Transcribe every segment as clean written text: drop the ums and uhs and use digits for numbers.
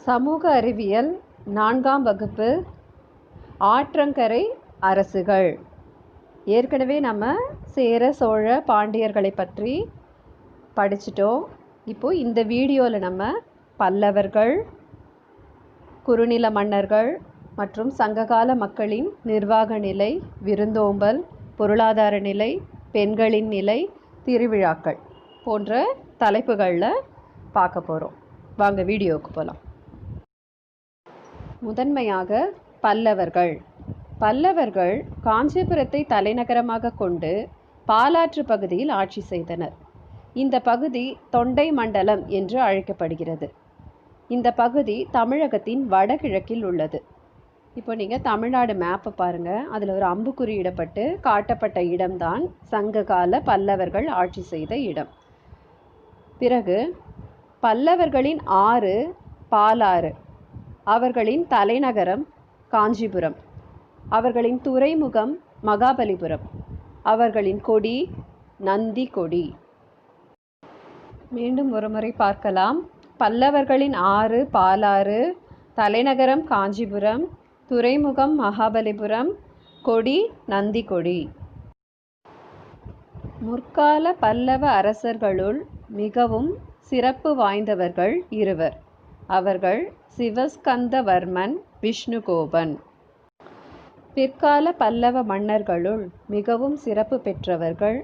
சமூக அறிவியல் 4ஆம் வகுப்பு ஆற்றங்கரை அரசுகள். ஏற்கனவே நம்ம சேர சோழ பாண்டியர்களை பற்றி படிச்சிட்டோம். இப்போது இந்த வீடியோவில் நம்ம பல்லவர்கள், குறுநில மன்னர்கள் மற்றும் சங்ககால மக்களின் நிர்வாக நிலை, விருந்தோம்பல், பொருளாதார நிலை, பெண்களின் நிலை, திருவிழாக்கள் போன்ற தலைப்புகளில் பார்க்க போகிறோம். வாங்க வீடியோவுக்கு போகலாம். முதன்மையாக பல்லவர்கள் காஞ்சிபுரத்தை தலைநகரமாக கொண்டு பாலாற்று பகுதியில் ஆட்சி செய்தனர். இந்த பகுதி தொண்டை மண்டலம் என்று அழைக்கப்படுகிறது. இந்த பகுதி தமிழகத்தின் வடகிழக்கில் உள்ளது. இப்போ நீங்கள் தமிழ்நாடு மேப்பை பாருங்கள். அதில் ஒரு அம்புக்குறியிடப்பட்டு காட்டப்பட்ட இடம்தான் சங்ககால பல்லவர்கள் ஆட்சி செய்த இடம். பிறகு பல்லவர்களின் ஆறு பாலாறு. அவர்களின் தலைநகரம் காஞ்சிபுரம். அவர்களின் துறைமுகம் மகாபலிபுரம். அவர்களின் கொடி நந்தி கொடி. மீண்டும் ஒருமுறை பார்க்கலாம். பல்லவர்களின் ஆறு பாலாறு, தலைநகரம் காஞ்சிபுரம், துறைமுகம் மகாபலிபுரம், கொடி நந்தி கொடி. முற்கால பல்லவ அரசர்களுள் மிகவும் சிறப்பு வாய்ந்தவர்கள் இருவர். அவர்கள் சிவஸ்கந்தவர்மன், விஷ்ணுகோபன். பிற்கால பல்லவ மன்னர்களுள் மிகவும் சிறப்பு பெற்றவர்கள்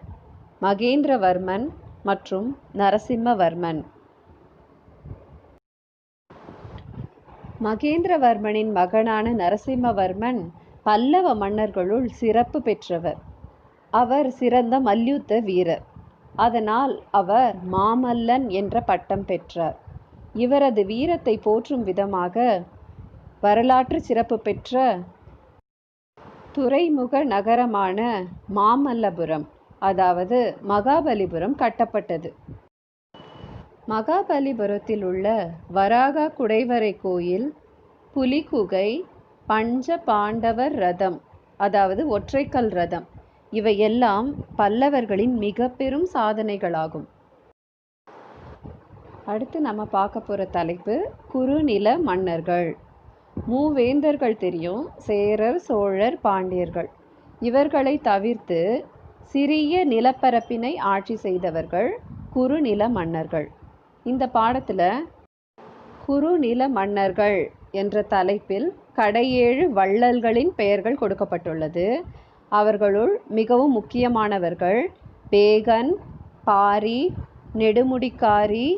மகேந்திரவர்மன் மற்றும் நரசிம்மவர்மன். மகேந்திரவர்மனின் மகனான நரசிம்மவர்மன் பல்லவ மன்னர்களுள் சிறப்பு பெற்றவர். அவர் சிறந்த மல்யுத்த வீரர். அதனால் அவர் மாமல்லன் என்ற பட்டம் பெற்றார். இவரது வீரத்தை போற்றும் விதமாக வரலாற்று சிறப்பு பெற்ற துறைமுக நகரமான மாமல்லபுரம், அதாவது மகாபலிபுரம் கட்டப்பட்டது. மகாபலிபுரத்தில் உள்ள வராக குடைவரை கோயில், புலிகுகை, பஞ்ச பாண்டவர் ரதம், அதாவது ஒற்றைக்கல் ரதம், இவையெல்லாம் பல்லவர்களின் மிக பெரும் சாதனைகளாகும். அடுத்து நம்ம பார்க்க போகிற தலைப்பு குறுநில மன்னர்கள். மூவேந்தர்கள் தெரியும், சேரர், சோழர், பாண்டியர்கள். இவர்களை தவிர்த்து சிறிய நிலப்பரப்பினை ஆட்சி செய்தவர்கள் குறுநில மன்னர்கள். இந்த பாடத்தில் குறுநில மன்னர்கள் என்ற தலைப்பில் கடையேழு வள்ளல்களின் பெயர்கள் கொடுக்கப்பட்டுள்ளது. அவர்களுள் மிகவும் முக்கியமானவர்கள் பேகன், பாரி, நெடுமுடிக்காரி,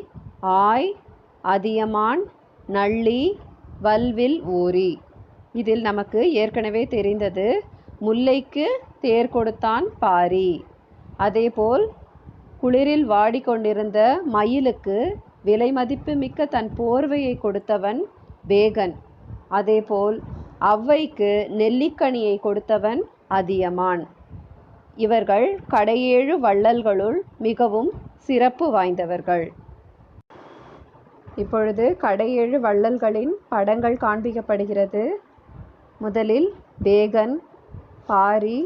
ஆய், அதியமான், நள்ளி, வல்வில் ஓரி. இதில் நமக்கு ஏற்கனவே தெரிந்தது முல்லைக்கு தேர் கொடுத்தான் பாரி. அதேபோல் குளிரில் வாடிக்கொண்டிருந்த மயிலுக்கு விலை மதிப்பு மிக்க தன் போர்வையை கொடுத்தவன் பேகன். அதேபோல் ஔவைக்கு நெல்லிக்கனியை கொடுத்தவன் அதியமான். இவர்கள் கடையேழு வள்ளல்களுள் மிகவும் சிறப்பு வாய்ந்தவர்கள். இப்பொழுது கடையேழு வள்ளல்களின் படங்கள் காண்பிக்கப்படுகிறது. முதலில் பேகன், பாரி,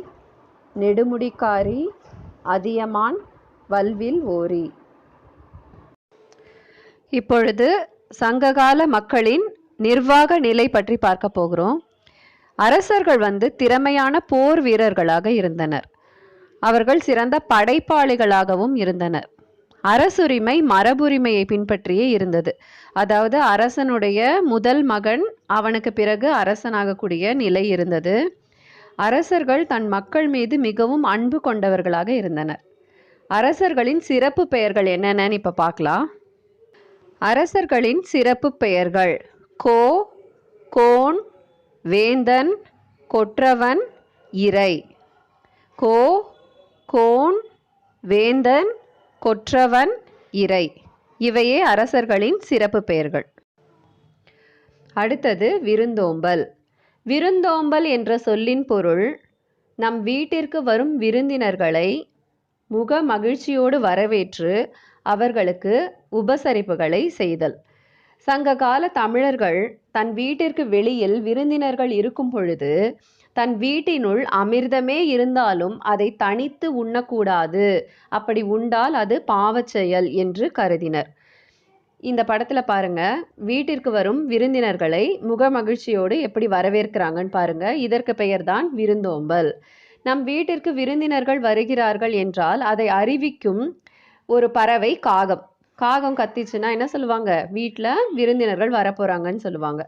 நெடுமுடிக்காரி, அதியமான், வல்வில் ஓரி. இப்பொழுது சங்ககால மக்களின் நிர்வாக நிலை பற்றி பார்க்க போகிறோம். அரசர்கள் திறமையான போர் வீரர்களாக இருந்தனர். அவர்கள் சிறந்த படைப்பாளிகளாகவும் இருந்தனர். அரசுரிமை மரபுரிமையை பின்பற்றியே இருந்தது. அதாவது அரசனுடைய முதல் மகன், அவனுக்கு பிறகு அரசனாகக்கூடிய நிலை இருந்தது. அரசர்கள் தன் மக்கள் மீது மிகவும் அன்பு கொண்டவர்களாக இருந்தனர். அரசர்களின் சிறப்பு பெயர்கள் என்னென்னு இப்போ பார்க்கலாம். அரசர்களின் சிறப்பு பெயர்கள் கோ, கோன், வேந்தன், கொற்றவன், இறை. கோ, கோன், வேந்தன், கொற்றவன், இறை, இவையே அரசர்களின் சிறப்பு பெயர்கள். அடுத்தது விருந்தோம்பல். விருந்தோம்பல் என்ற சொல்லின் பொருள் நம் வீட்டிற்கு வரும் விருந்தினர்களை முக மகிழ்ச்சியோடு வரவேற்று அவர்களுக்கு உபசரிப்புகளை செய்தல். சங்ககால தமிழர்கள் தன் வீட்டிற்கு வெளியில் விருந்தினர்கள் இருக்கும் பொழுது தன் வீட்டினுள் அமிர்தமே இருந்தாலும் அதை தனித்து உண்ணக்கூடாது, அப்படி உண்டால் அது பாவச் செயல் என்று கருதினர். இந்த படத்தில் பாருங்க, வீட்டிற்கு வரும் விருந்தினர்களை முகமகிழ்ச்சியோடு எப்படி வரவேற்கிறாங்கன்னு பாருங்க. இதற்கு பெயர்தான் விருந்தோம்பல். நம் வீட்டிற்கு விருந்தினர்கள் வருகிறார்கள் என்றால் அதை அறிவிக்கும் ஒரு பறவை காகம். காகம் கத்திச்சுன்னா என்ன சொல்லுவாங்க? வீட்டில் விருந்தினர்கள் வரப்போறாங்கன்னு சொல்லுவாங்க.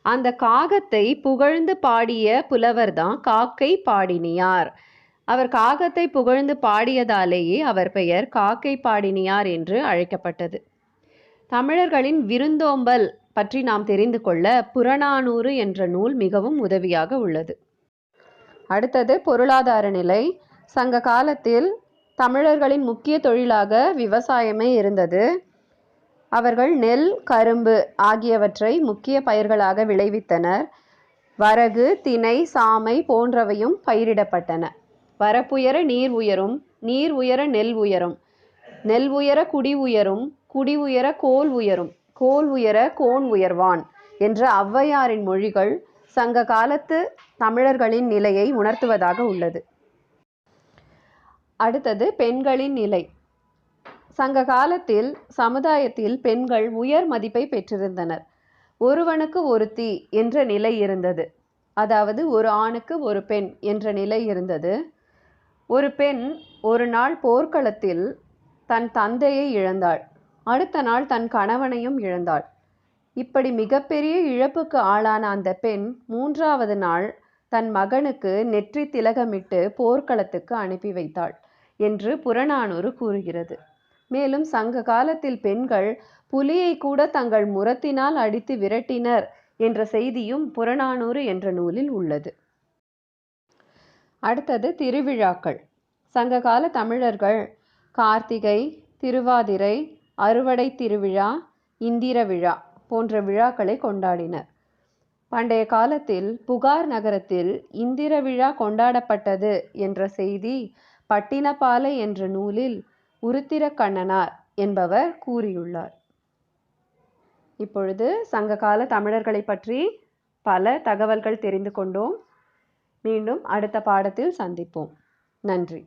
அந்த காகத்தை புகழ்ந்து பாடிய புலவர் தான் காக்கை பாடினியார். அவர் காகத்தை புகழ்ந்து பாடியதாலேயே அவர் பெயர் காக்கை பாடினியார் என்று அழைக்கப்பட்டது. தமிழர்களின் விருந்தோம்பல் பற்றி நாம் தெரிந்து கொள்ள புறநானூறு என்ற நூல் மிகவும் உதவியாக உள்ளது. அடுத்தது பொருளாதார நிலை. சங்க காலத்தில் தமிழர்களின் முக்கிய தொழிலாக விவசாயமே இருந்தது. அவர்கள் நெல், கரும்பு ஆகியவற்றை முக்கிய பயிர்களாக விளைவித்தனர். வரகு, திணை, சாமை போன்றவையும் பயிரிடப்பட்டன. வரப்புயர நீர் உயரும், நீர் உயர நெல் உயரும், நெல் உயர குடி உயரும், குடி உயர கோல் உயரும், கோல் உயர கோன் உயர்வான் என்ற ஔவையாரின் மொழிகள் சங்க காலத்து தமிழர்களின் நிலையை உணர்த்துவதாக உள்ளது. அடுத்தது பெண்களின் நிலை. சங்க காலத்தில் சமுதாயத்தில் பெண்கள் உயர் மதிப்பை பெற்றிருந்தனர். ஒருவனுக்கு ஒருத்தி என்ற நிலை இருந்தது. அதாவது ஒரு ஆணுக்கு ஒரு பெண் என்ற நிலை இருந்தது. ஒரு பெண் ஒரு நாள் போர்க்களத்தில் தன் தந்தையை இழந்தாள். அடுத்த நாள் தன் கணவனையும் இழந்தாள். இப்படி மிகப்பெரிய இழப்புக்கு ஆளான அந்த பெண் 3வது நாள் தன் மகனுக்கு நெற்றி திலகமிட்டு போர்க்களத்துக்கு அனுப்பி வைத்தாள் என்று புறநானூறு கூறுகிறது. மேலும் சங்க காலத்தில் பெண்கள் புலியை கூட தங்கள் முரத்தினால் அடித்து விரட்டினர் என்ற செய்தியும் புறநானூறு என்ற நூலில் உள்ளது. அடுத்தது திருவிழாக்கள். சங்ககால தமிழர்கள் கார்த்திகை, திருவாதிரை, அறுவடை திருவிழா, இந்திர விழா போன்ற விழாக்களை கொண்டாடினர். பண்டைய காலத்தில் புகார் நகரத்தில் இந்திர விழா கொண்டாடப்பட்டது என்ற செய்தி பட்டினப்பாலை என்ற நூலில் உருத்திரக்கண்ணனார் என்பவர் கூறியுள்ளார். இப்பொழுது சங்ககால தமிழர்களை பற்றி பல தகவல்கள் தெரிந்து கொண்டோம். மீண்டும் அடுத்த பாடத்தில் சந்திப்போம். நன்றி.